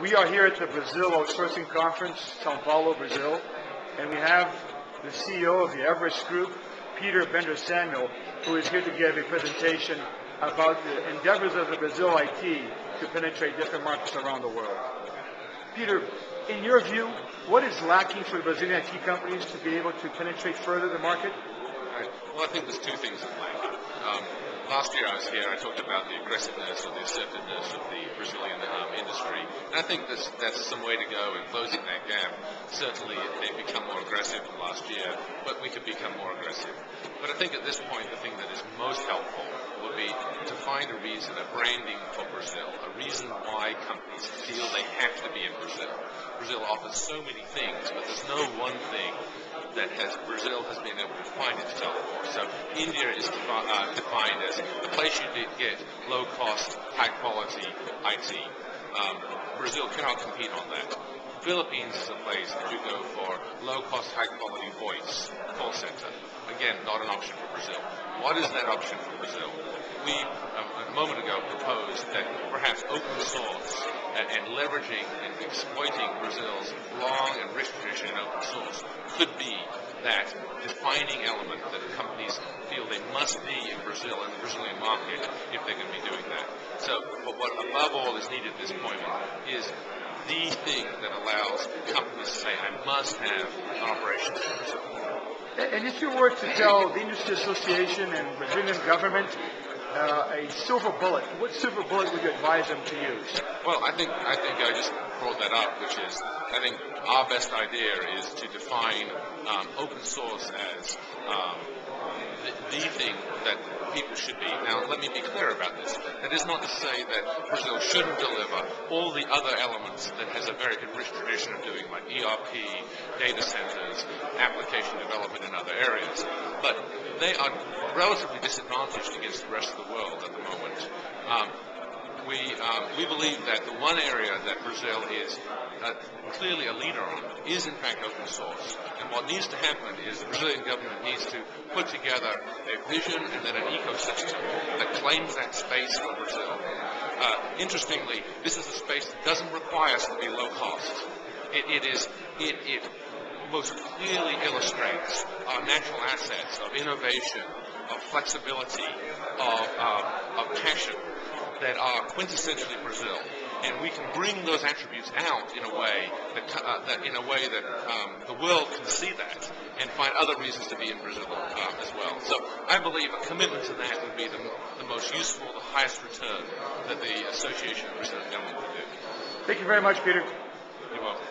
We are here at the Brazil Outsourcing Conference, Sao Paulo, Brazil, and we have the CEO of the Everest Group, Peter Bender-Samuel, who is here to give a presentation about the endeavors of the Brazil IT to penetrate different markets around the world. Peter, in your view, what is lacking for the Brazilian IT companies to be able to penetrate further the market? Right. Well, I think there's two things that lacking. Last year I was here, I talked about the aggressiveness or the assertiveness of the Brazilian industry, and I think that's some way to go in closing that gap. Certainly they've become more aggressive than last year, but we could become more aggressive. But I think at this point the thing that is most helpful would be to find a reason, a branding for Brazil, a reason why companies feel they have to be in Brazil. Brazil offers so many things, but there's no one thing that Brazil has been able to define itself for. So India is defined as the place you get low-cost, high-quality IT. Brazil cannot compete on that. Philippines is a place that you go for low-cost, high-quality voice, call center. Again, not an option for Brazil. What is that option for Brazil? We, a moment ago, proposed that perhaps open source and leveraging and exploiting Brazil's long and rich tradition in open source could be that defining element that companies feel they must be in Brazil and the Brazilian market if they're going to be doing that. So what above all is needed at this point is the thing that allows companies to say, I must have an operation in Brazil. And if you were to tell the industry association and Brazilian government a silver bullet, what silver bullet would you advise them to use? Well, I think I just brought that up, which is I think our best idea is to define open source as the thing that people should be. Now, let me be clear about this. That is not to say that Brazil shouldn't deliver all the other elements that has a very rich tradition of doing, like ERP, data centers, application development in other areas. But they are relatively disadvantaged against the rest of the world at the moment. We believe that the one area that Brazil is clearly a leader on is in fact open source. And what needs to happen is the Brazilian government needs to put together a vision and then an ecosystem that claims that space for Brazil. Interestingly, this is a space that doesn't require us to be low cost. It most clearly illustrates our natural assets of innovation, of flexibility, of passion that are quintessentially Brazil, and we can bring those attributes out in a way that the world can see that and find other reasons to be in Brazil as well. So I believe a commitment to that would be the most useful, the highest return that the Association of Brazilian Government would do. Thank you very much, Peter. You're welcome.